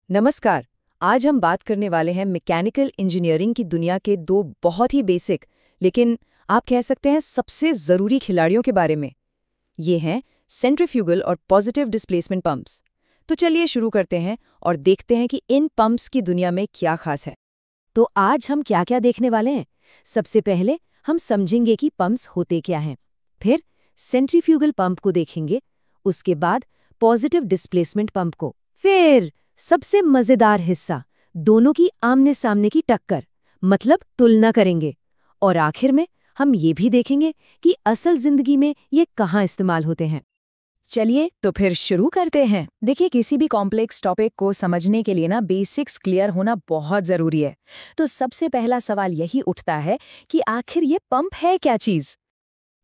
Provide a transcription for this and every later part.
नमस्कार। आज हम बात करने वाले हैं मैकेनिकल इंजीनियरिंग की दुनिया के दो बहुत ही बेसिक, लेकिन आप कह सकते हैं सबसे ज़रूरी खिलाड़ियों के बारे में। ये हैं सेंट्रीफ्यूगल और पॉजिटिव डिस्प्लेसमेंट पंप्स। तो चलिए शुरू करते हैं और देखते हैं कि इन पंप्स की दुनिया में क्या खास है। तो आज हम क्या क्या देखने वाले हैं। सबसे पहले हम समझेंगे कि पंप्स होते क्या हैं। फिर सेंट्रीफ्यूगल पंप को देखेंगे। उसके बाद पॉजिटिव डिस्प्लेसमेंट पंप को। फिर सबसे मजेदार हिस्सा, दोनों की आमने सामने की टक्कर, मतलब तुलना करेंगे। और आखिर में हम ये भी देखेंगे कि असल जिंदगी में ये कहाँ इस्तेमाल होते हैं। चलिए तो फिर शुरू करते हैं। देखिए, किसी भी कॉम्प्लेक्स टॉपिक को समझने के लिए ना बेसिक्स क्लियर होना बहुत ज़रूरी है। तो सबसे पहला सवाल यही उठता है कि आखिर ये पंप है क्या चीज़।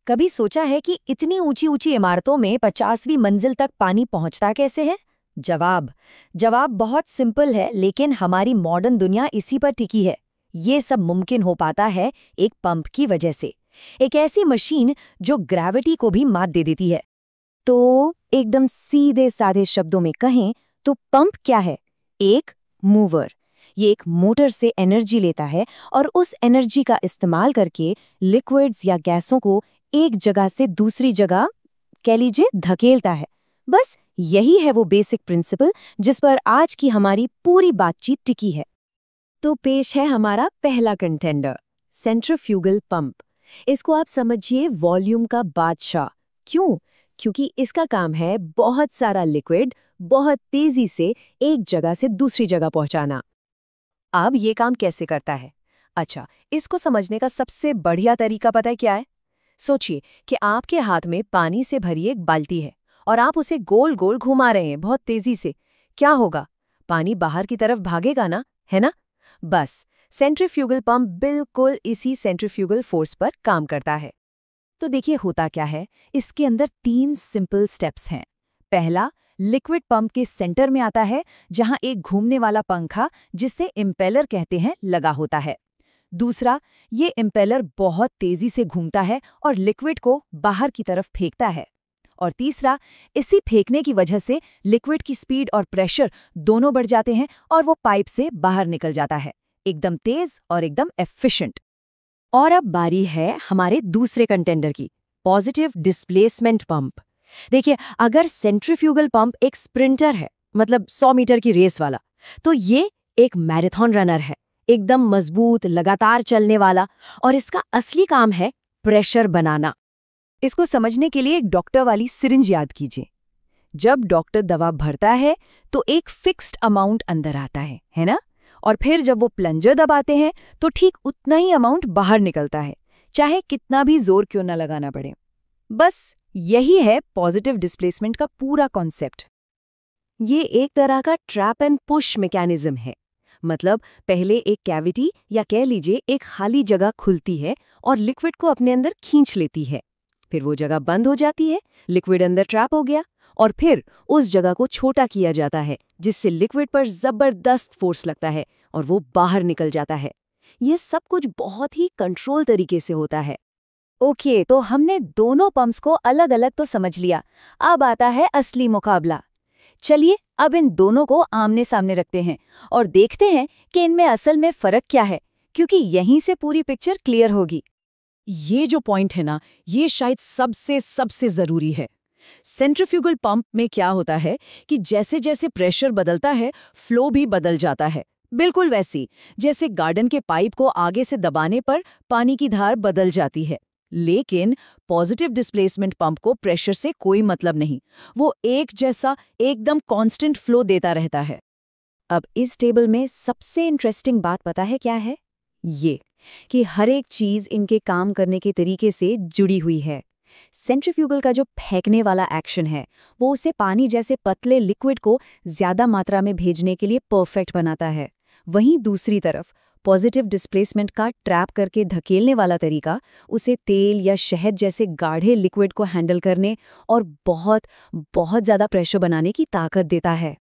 कभी सोचा है कि इतनी ऊंची ऊंची इमारतों में 50वीं मंजिल तक पानी पहुंचता कैसे है? जवाब जवाब बहुत सिंपल है, लेकिन हमारी मॉडर्न दुनिया इसी पर टिकी है। ये सब मुमकिन हो पाता है एक पंप की वजह से। एक ऐसी मशीन जो ग्रेविटी को भी मात दे देती है। तो एकदम सीधे साधे शब्दों में कहें तो पंप क्या है? एक मूवर। ये एक मोटर से एनर्जी लेता है और उस एनर्जी का इस्तेमाल करके लिक्विड्स या गैसों को एक जगह से दूसरी जगह, कह लीजिए, धकेलता है। बस यही है वो बेसिक प्रिंसिपल जिस पर आज की हमारी पूरी बातचीत टिकी है। तो पेश है हमारा पहला कंटेंडर, सेंट्रीफ्यूगल पंप। इसको आप समझिए वॉल्यूम का बादशाह। क्यों? क्योंकि इसका काम है बहुत सारा लिक्विड बहुत तेजी से एक जगह से दूसरी जगह पहुंचाना। अब ये काम कैसे करता है? अच्छा, इसको समझने का सबसे बढ़िया तरीका पता है क्या है? सोचिए कि आपके हाथ में पानी से भरी एक बाल्टी है और आप उसे गोल गोल घुमा रहे हैं बहुत तेजी से। क्या होगा? पानी बाहर की तरफ भागेगा ना, है ना? बस सेंट्रीफ्यूगल पंप बिल्कुल इसी सेंट्रीफ्यूगल फोर्स पर काम करता है। तो देखिए होता क्या है, इसके अंदर 3 सिंपल स्टेप्स हैं। पहला, लिक्विड पंप के सेंटर में आता है, जहां एक घूमने वाला पंखा, जिसे इम्पेलर कहते हैं, लगा होता है। दूसरा, ये इम्पेलर बहुत तेजी से घूमता है और लिक्विड को बाहर की तरफ फेंकता है। और तीसरा, इसी फेंकने की वजह से लिक्विड की स्पीड और प्रेशर दोनों बढ़ जाते हैं और वो पाइप से बाहर निकल जाता है, एकदम तेज और एकदम एफिशिएंट। और अब बारी है हमारे दूसरे कंटेंडर की, पॉजिटिव डिस्प्लेसमेंट पंप। देखिए, अगर सेंट्रीफ्यूगल पंप एक स्प्रिंटर है, मतलब 100 मीटर की रेस वाला, तो ये एक मैराथन रनर है, एकदम मजबूत, लगातार चलने वाला। और इसका असली काम है प्रेशर बनाना। इसको समझने के लिए एक डॉक्टर वाली सिरिंज याद कीजिए। जब डॉक्टर दवा भरता है तो एक फिक्स्ड अमाउंट अंदर आता है ना? और फिर जब वो प्लंजर दबाते हैं तो ठीक उतना ही अमाउंट बाहर निकलता है, चाहे कितना भी जोर क्यों ना लगाना पड़े। बस यही है पॉजिटिव डिस्प्लेसमेंट का पूरा कॉन्सेप्ट। ये एक तरह का ट्रैप एंड पुश मैकेनिज्म है। मतलब पहले एक कैविटी या कह लीजिए एक खाली जगह खुलती है और लिक्विड को अपने अंदर खींच लेती है। फिर वो जगह बंद हो जाती है, लिक्विड अंदर ट्रैप हो गया, और फिर उस जगह को छोटा किया जाता है, जिससे लिक्विड पर जबरदस्त फोर्स लगता है और वो बाहर निकल जाता है। ये सब कुछ बहुत ही कंट्रोल तरीके से होता है। ओके, तो हमने दोनों पंप्स को अलग अलग तो समझ लिया। अब आता है असली मुकाबला। चलिए अब इन दोनों को आमने सामने रखते हैं और देखते हैं कि इनमें असल में फर्क क्या है, क्योंकि यहीं से पूरी पिक्चर क्लियर होगी। ये जो पॉइंट है ना, ये शायद सबसे सबसे ज़रूरी है। सेंट्रीफ्यूगल पंप में क्या होता है कि जैसे जैसे प्रेशर बदलता है, फ्लो भी बदल जाता है। बिल्कुल वैसी जैसे गार्डन के पाइप को आगे से दबाने पर पानी की धार बदल जाती है। लेकिन पॉजिटिव डिस्प्लेसमेंट पंप को प्रेशर से कोई मतलब नहीं, वो एक जैसा एकदम कांस्टेंट फ्लो देता रहता है। अब इस टेबल में सबसे इंटरेस्टिंग बात पता है क्या है? ये कि हर एक चीज इनके काम करने के तरीके से जुड़ी हुई है। सेंट्रीफ्यूगल का जो फेंकने वाला एक्शन है, वो उसे पानी जैसे पतले लिक्विड को ज्यादा मात्रा में भेजने के लिए परफेक्ट बनाता है। वहीं दूसरी तरफ पॉजिटिव डिस्प्लेसमेंट का ट्रैप करके धकेलने वाला तरीका उसे तेल या शहद जैसे गाढ़े लिक्विड को हैंडल करने और बहुत बहुत ज्यादा प्रेशर बनाने की ताकत देता है।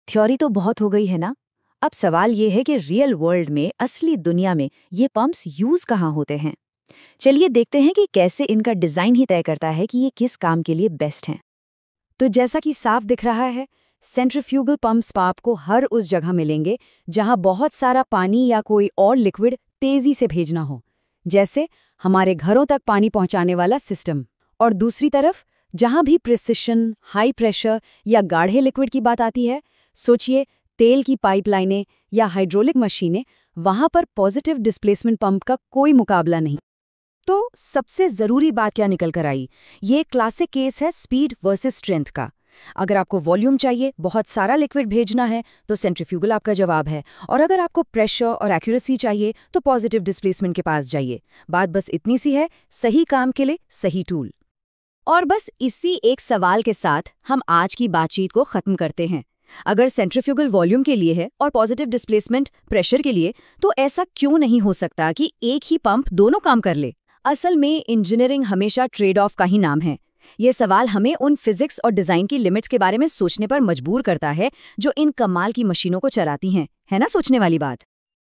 थ्योरी तो बहुत हो गई है ना? अब सवाल ये है कि रियल वर्ल्ड में, असली दुनिया में ये पंप्स यूज कहाँ होते हैं। चलिए देखते हैं कि कैसे इनका डिजाइन ही तय करता है कि ये किस काम के लिए बेस्ट हैं। तो जैसा कि साफ दिख रहा है, सेंट्रीफ्यूगल पंप्स आपको हर उस जगह मिलेंगे जहां बहुत सारा पानी या कोई और लिक्विड तेजी से भेजना हो, जैसे हमारे घरों तक पानी पहुंचाने वाला सिस्टम। और दूसरी तरफ जहां भी प्रिसिशन, हाई प्रेशर या गाढ़े लिक्विड की बात आती है, सोचिए तेल की पाइपलाइनें या हाइड्रोलिक मशीनें, वहां पर पॉजिटिव डिस्प्लेसमेंट पंप का कोई मुकाबला नहीं। तो सबसे ज़रूरी बात क्या निकल कर आई? ये क्लासिक केस है स्पीड वर्सेस स्ट्रेंथ का। अगर आपको वॉल्यूम चाहिए, बहुत सारा लिक्विड भेजना है, तो सेंट्रीफ्यूगल आपका जवाब है। और अगर आपको प्रेशर और एक्यूरेसी चाहिए, तो पॉजिटिव डिस्प्लेसमेंट के पास जाइए। बात बस इतनी सी है, सही काम के लिए सही टूल। और बस इसी एक सवाल के साथ हम आज की बातचीत को खत्म करते हैं। अगर सेंट्रीफ्यूगल वॉल्यूम के लिए है और पॉजिटिव डिस्प्लेसमेंट प्रेशर के लिए, तो ऐसा क्यों नहीं हो सकता कि एक ही पंप दोनों काम कर ले? असल में इंजीनियरिंग हमेशा ट्रेड ऑफ का ही नाम है। ये सवाल हमें उन फिजिक्स और डिजाइन की लिमिट्स के बारे में सोचने पर मजबूर करता है जो इन कमाल की मशीनों को चलाती हैं। है ना सोचने वाली बात?